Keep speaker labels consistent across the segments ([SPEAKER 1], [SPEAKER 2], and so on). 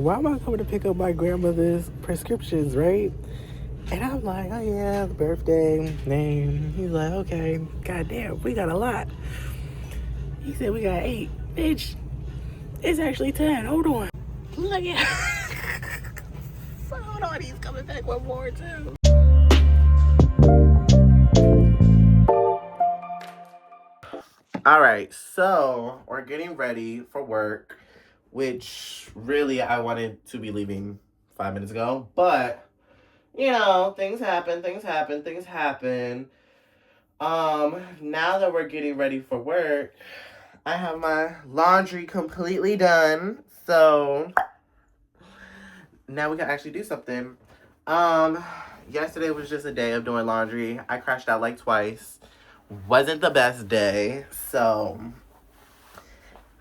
[SPEAKER 1] why am I coming to pick up my grandmother's prescriptions, right? And I'm like, oh yeah, the birthday, name. He's like, okay, goddamn, we got a lot. He said we got 8. Bitch, it's actually 10. Hold on. Look at so hold on, he's coming back with more too. All right, so we're getting ready for work, which really I wanted to be leaving 5 minutes ago, but things happen, things happen, things happen. Now that we're getting ready for work, I have my laundry completely done, so now we can actually do something. Yesterday was just a day of doing laundry. I crashed out like twice. Wasn't the best day, so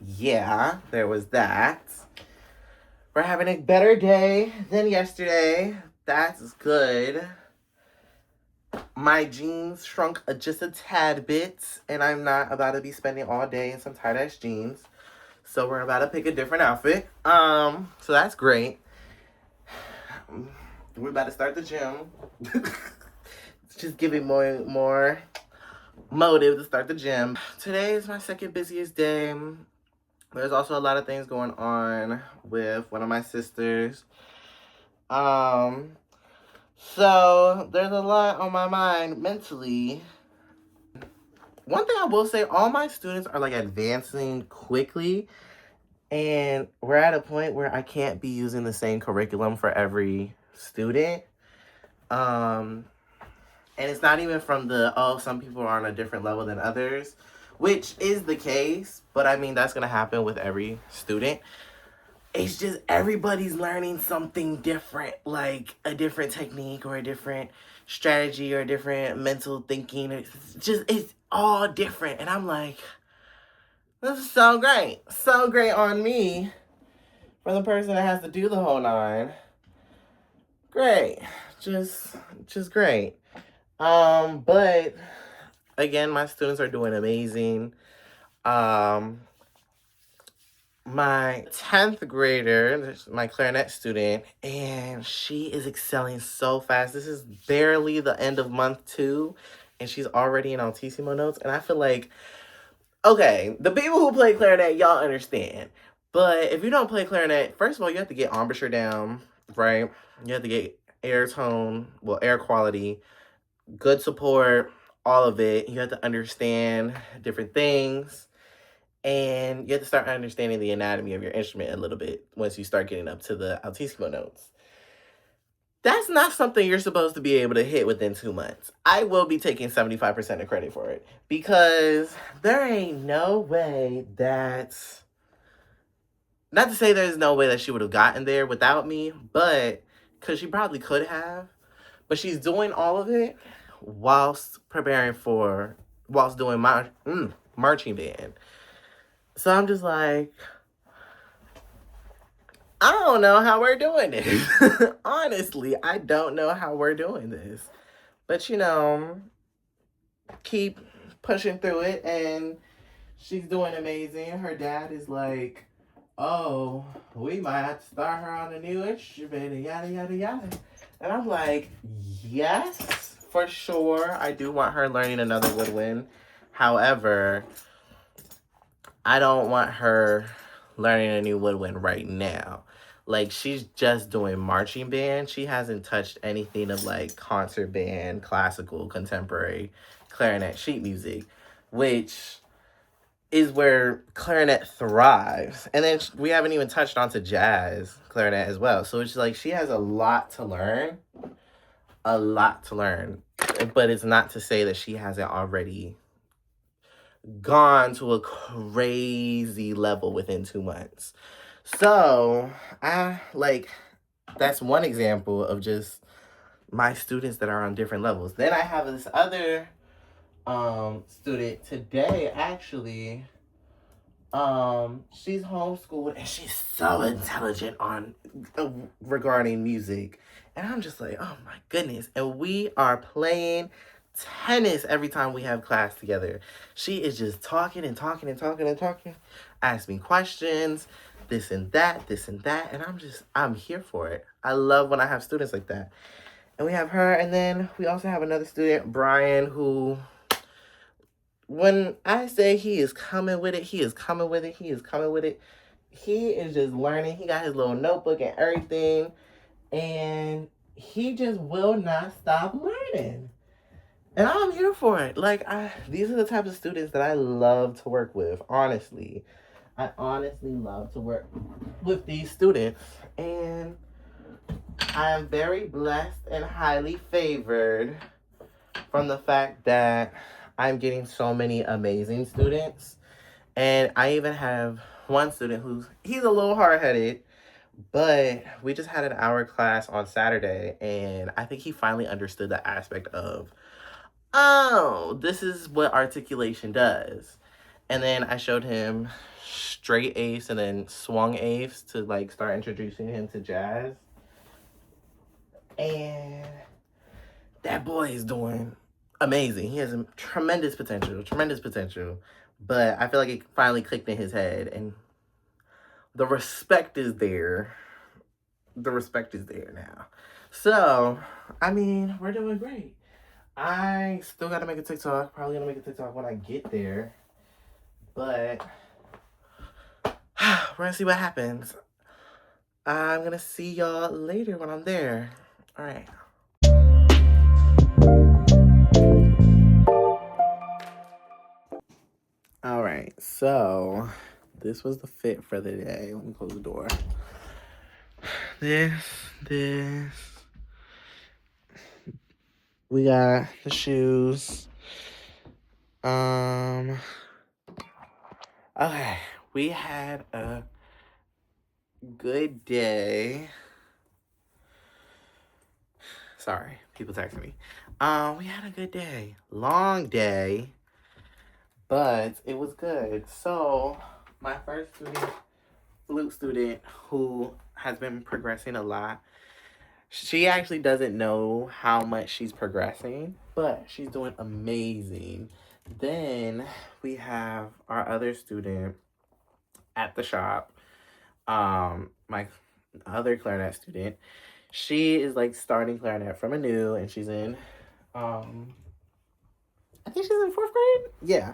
[SPEAKER 1] yeah, there was that. We're having a better day than yesterday. That's good. My jeans shrunk just a tad bit, and I'm not about to be spending all day in some tight ass jeans. So we're about to pick a different outfit. So that's great. We're about to start the gym. It's just giving more motive to start the gym. Today is my second busiest day. There's also a lot of things going on with one of my sisters. So there's a lot on my mind mentally. One thing I will say, all my students are like advancing quickly, and we're at a point where I can't be using the same curriculum for every student. And it's not even from some people are on a different level than others, which is the case, but I mean, that's going to happen with every student. It's just everybody's learning something different, like a different technique or a different strategy or a different mental thinking. It's all different. And I'm like, this is so great. So great on me for the person that has to do the whole 9. Great. Just great. But again, my students are doing amazing. My 10th grader, my clarinet student, and she is excelling so fast. This is barely the end of month 2, and she's already in altissimo notes. And I feel like, okay, the people who play clarinet, y'all understand. But if you don't play clarinet, first of all, you have to get embouchure down, right? You have to get air tone, air quality, good support, all of it. You have to understand different things. And you have to start understanding the anatomy of your instrument a little bit once you start getting up to the altissimo notes. That's not something you're supposed to be able to hit within 2 months. I will be taking 75% of credit for it because there ain't no way that, not to say there's no way that she would have gotten there without me, but because she probably could have, but she's doing all of it whilst doing my marching band. So I'm just like, I don't know how we're doing this. Honestly, I don't know how we're doing this. But, keep pushing through it, and she's doing amazing. Her dad is like, oh, we might have to start her on a new instrument, and yada, yada, yada. And I'm like, yes, for sure. I do want her learning another woodwind. However, I don't want her learning a new woodwind right now. Like, she's just doing marching band. She hasn't touched anything of, like, concert band, classical, contemporary, clarinet, sheet music, which is where clarinet thrives. And then we haven't even touched onto jazz clarinet as well. So it's like she has a lot to learn. A lot to learn. But it's not to say that she hasn't already gone to a crazy level within 2 months. So that's one example of just my students that are on different levels. Then I have this other student today, actually. She's homeschooled and she's so intelligent regarding music. And I'm just like, oh my goodness. And we are playing tennis every time we have class together. She is just talking and talking and talking and talking, asking questions. this and that, this and that. And I'm here for it. I love when I have students like that. And we have her, and then we also have another student, Brian, who, when I say he is coming with it, he is coming with it, he is coming with it. He is just learning. He got his little notebook and everything, and he just will not stop learning. And I'm here for it. Like, these are the types of students that I love to work with, honestly. I honestly love to work with these students. And I am very blessed and highly favored from the fact that I'm getting so many amazing students. And I even have one student he's a little hard-headed, but we just had an hour class on Saturday, and I think he finally understood the aspect of, oh, this is what articulation does. And then I showed him straight eighths and then swung eighths to like start introducing him to jazz. And that boy is doing amazing. He has a tremendous potential. But I feel like it finally clicked in his head, and the respect is there. The respect is there now. So, I mean, we're doing great. I still gotta make a TikTok. Probably gonna make a TikTok when I get there. But we're gonna see what happens. I'm gonna see y'all later when I'm there. All right. All right. So this was the fit for the day. Let me close the door. This. We got the shoes. Okay. We had a good day. Sorry, people texting me. We had a good day. Long day, but it was good. So, my first student, flute student, who has been progressing a lot, she actually doesn't know how much she's progressing, but she's doing amazing. Then we have our other student at the shop, my other clarinet student. She is like starting clarinet from anew, and she's in, I think she's in 4th grade. Yeah.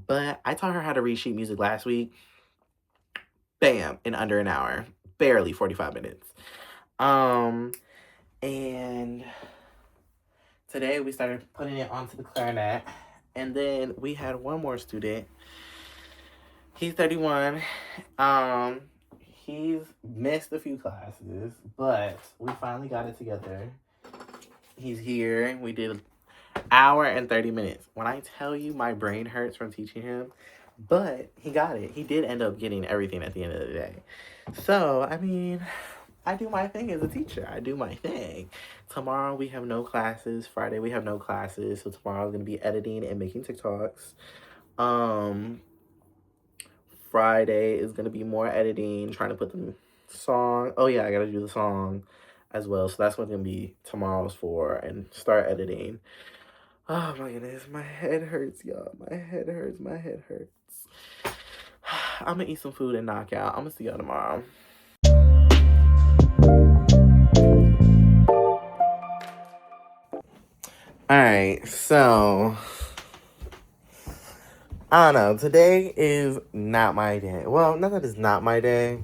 [SPEAKER 1] But I taught her how to read sheet music last week. Bam, in under an hour, barely 45 minutes. And today we started putting it onto the clarinet, and then we had one more student. He's 31. He's missed a few classes, but we finally got it together. He's here. We did an hour and 30 minutes. When I tell you my brain hurts from teaching him, but he got it. He did end up getting everything at the end of the day. So, I mean, I do my thing as a teacher. I do my thing. Tomorrow we have no classes. Friday we have no classes. So tomorrow I'm going to be editing and making TikToks. Friday is going to be more editing, trying to put the song. Oh, yeah, I got to do the song as well. So that's what going to be tomorrow's for, and start editing. Oh, my goodness. My head hurts, y'all. My head hurts. I'm going to eat some food and knock out. I'm going to see y'all tomorrow. Alright, so I don't know. Today is not my day. Well, not that it's not my day.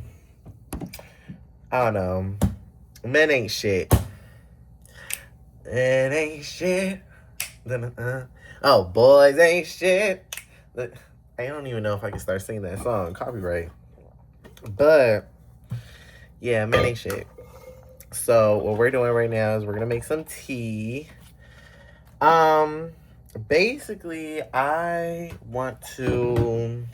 [SPEAKER 1] I don't know. Men ain't shit. It ain't shit. Oh, boys ain't shit. I don't even know if I can start singing that song. Copyright. But, yeah, men ain't shit. So, what we're doing right now is we're going to make some tea. Basically, I want to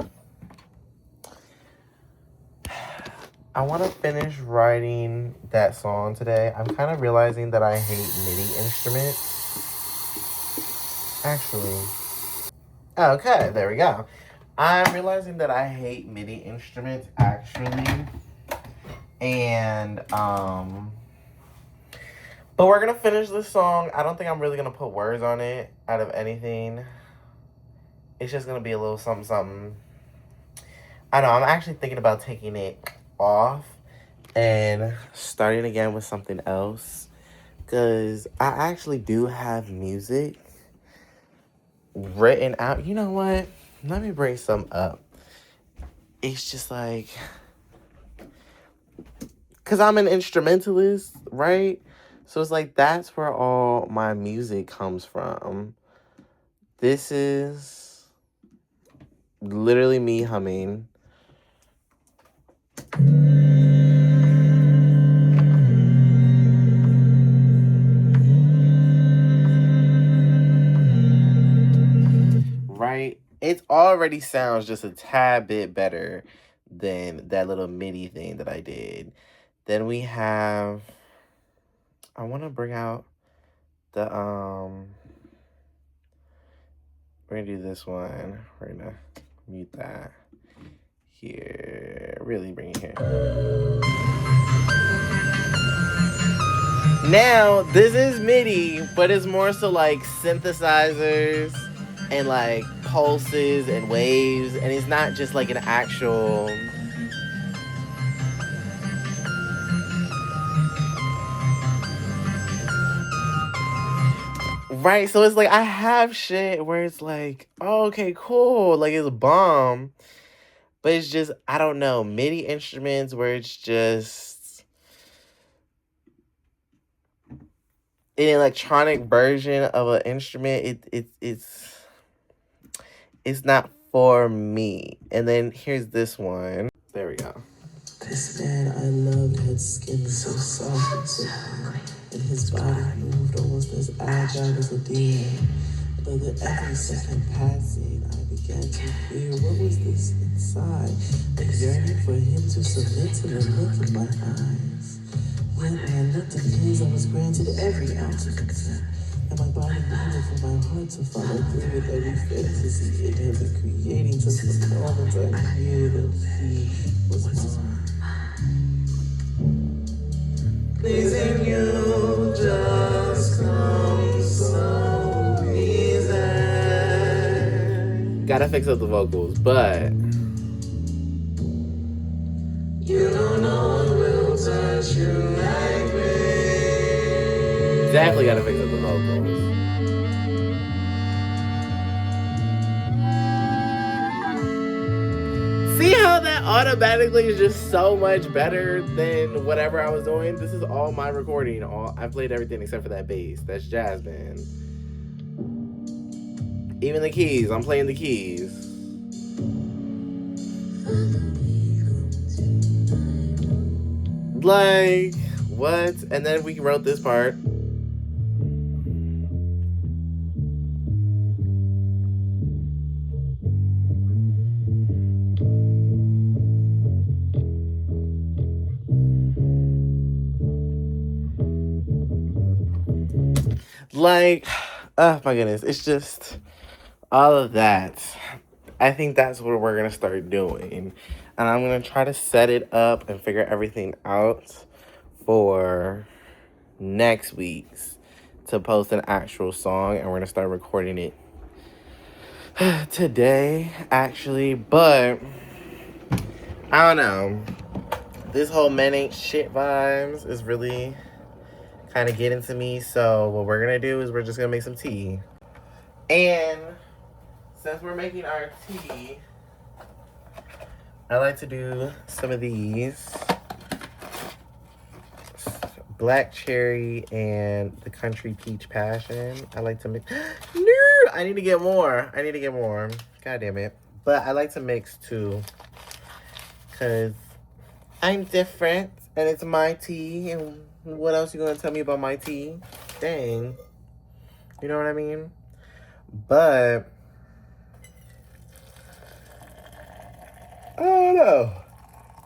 [SPEAKER 1] finish writing that song today. I'm kind of realizing that I hate MIDI instruments. Actually, okay, there we go. I'm realizing that I hate MIDI instruments, actually. And, but we're going to finish this song. I don't think I'm really going to put words on it out of anything. It's just going to be a little something. I know, I'm actually thinking about taking it off and starting again with something else. Because I actually do have music written out. You know what? Let me bring some up. It's just like, because I'm an instrumentalist, right? So it's like, that's where all my music comes from. This is literally me humming. Right? It already sounds just a tad bit better than that little MIDI thing that I did. Then we have, I want to bring out the, we're gonna do this one. We're gonna mute that here. Really bring it here. Now, this is MIDI, but it's more so like synthesizers and like pulses and waves, and it's not just like an actual. Right, so it's like I have shit where it's like, oh, okay, cool, like it's a bomb, but it's just, I don't know, MIDI instruments where it's just an electronic version of an instrument. It's not for me. And then here's this one. There we go. This man I loved had skin so soft and so hard, and his body moved almost as agile as a deer. But with every second passing, I began to fear, what was this inside? A yearning for him to submit to the look in my eyes. Yet when I looked in his, I was granted every ounce of consent, and my body needed for my heart to follow through with every fantasy it had been creating since the moment I knew that he was mine. Pleasing you just comes so easy. Gotta fix up the vocals, but you know no one will touch you like me. Definitely gotta fix up the vocals. See how that automatically is just so much better than whatever I was doing? This is all my recording. I played everything except for that bass. That's jazz band. Even the keys. I'm playing the keys. Like, what? And then we wrote this part. Like, oh my goodness, it's just all of that. I think that's what we're gonna start doing, and I'm gonna try to set it up and figure everything out for next week's to post an actual song, and we're gonna start recording it today, actually. But I don't know, this whole men ain't shit vibes is really kind of getting to me. So what we're gonna do is we're just gonna make some tea. And since we're making our tea, I like to do some of these. Black cherry and the country peach passion. I like to mix. No, I need to get more. God damn it. But I like to mix too, because I'm different and it's my tea. And what else you gonna tell me about my tea? Dang. You know what I mean? But I don't know.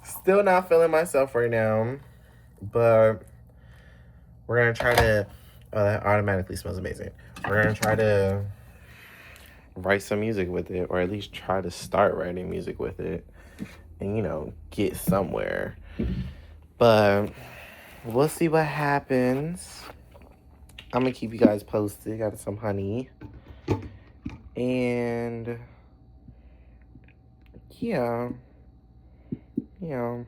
[SPEAKER 1] Still not feeling myself right now. But we're gonna try to, oh, that automatically smells amazing. We're gonna try to write some music with it, or at least try to start writing music with it, and, you know, get somewhere. But we'll see what happens. I'm gonna keep you guys posted. Got some honey. And yeah. Yeah.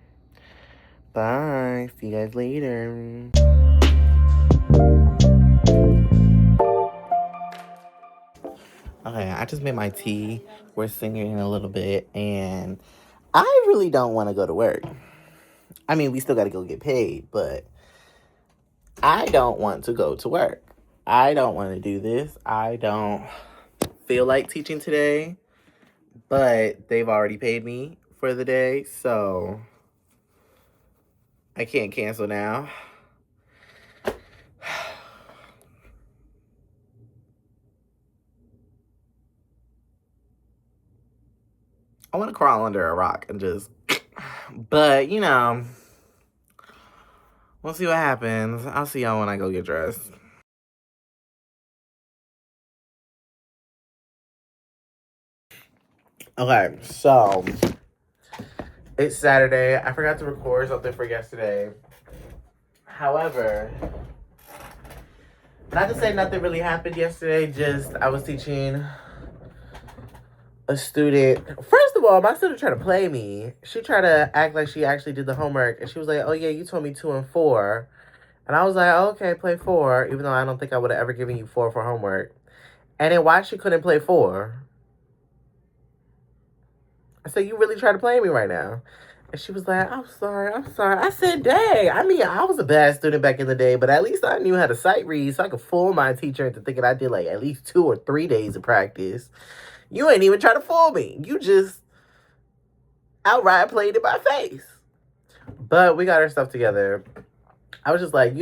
[SPEAKER 1] Bye. See you guys later. Okay, I just made my tea. We're singing in a little bit, and I really don't want to go to work. I mean, we still got to go get paid, but I don't want to go to work. I don't want to do this. I don't feel like teaching today, but they've already paid me for the day, so I can't cancel now. I want to crawl under a rock and just, but you know, we'll see what happens. I'll see y'all when I go get dressed. Okay, so it's Saturday. I forgot to record something for yesterday. However, not to say nothing really happened yesterday, just I was teaching a student. First of all, my student tried to play me. She tried to act like she actually did the homework, and she was like, "Oh yeah, you told me 2 and 4." And I was like, oh, okay, play 4, even though I don't think I would have ever given you 4 for homework. And then why she couldn't play 4? I said, you really try to play me right now. And she was like, I'm sorry. I said, dang. I mean, I was a bad student back in the day, but at least I knew how to sight read so I could fool my teacher into thinking I did like at least 2 or 3 days of practice. You ain't even try to fool me. You just outright played in my face. But we got our stuff together. I was just like,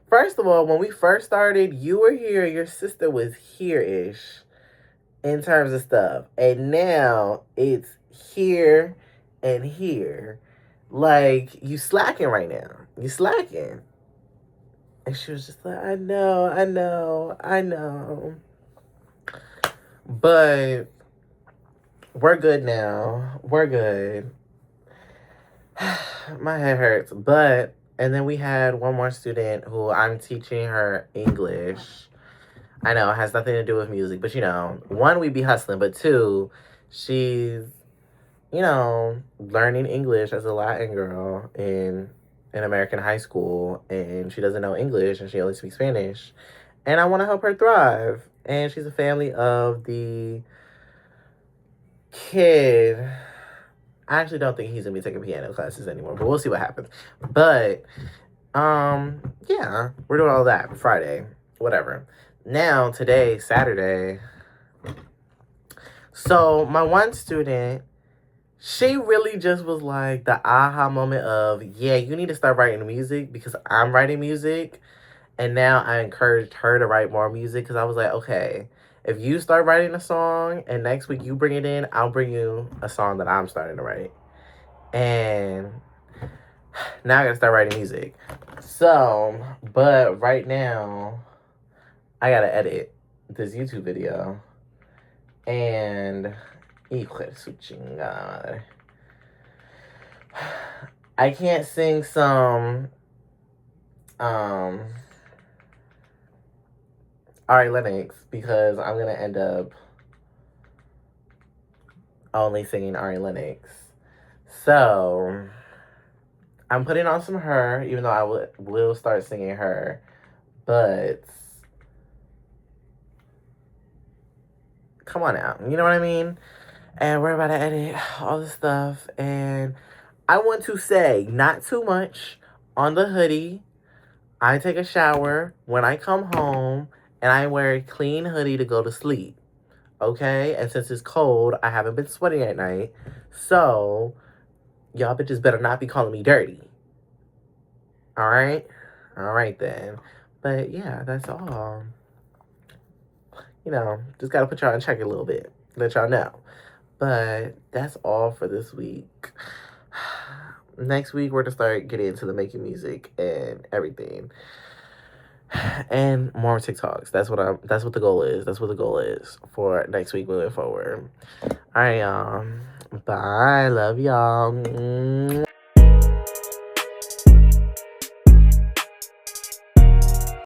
[SPEAKER 1] first of all, when we first started, you were here, your sister was here-ish in terms of stuff. And now it's here and here. Like, you slacking right now. You slacking. And she was just like, I know. But we're good now. We're good. My head hurts. And then we had one more student who I'm teaching her English. I know it has nothing to do with music, but you know, 1, we be hustling, but 2, she's, you know, learning English as a Latin girl in an American high school, and she doesn't know English and she only speaks Spanish. And I want to help her thrive. And she's a family of the kid. I actually don't think he's gonna be taking piano classes anymore, but we'll see what happens. But yeah, we're doing all that Friday, whatever. Now today, Saturday. So my one student, she really just was like the aha moment of, yeah, you need to start writing music because I'm writing music. And now I encouraged her to write more music because I was like, okay, if you start writing a song and next week you bring it in, I'll bring you a song that I'm starting to write. And now I gotta start writing music. So, but right now, I gotta edit this YouTube video. And, hijo de su chingada. I can't sing some, Ari Lennox because I'm gonna end up only singing Ari Lennox. So, I'm putting on some her, even though I will start singing her. But, come on now. You know what I mean? And we're about to edit all this stuff. And I want to say, not too much on the hoodie. I take a shower when I come home. And I wear a clean hoodie to go to sleep. Okay? And since it's cold, I haven't been sweating at night. So, y'all bitches better not be calling me dirty. Alright? Alright then. But yeah, that's all. You know, just gotta put y'all in check a little bit. Let y'all know. But that's all for this week. Next week, we're to start getting into the making music and everything. And more TikToks. That's what the goal is. That's what the goal is for next week moving forward. All right, y'all. Bye. Love y'all.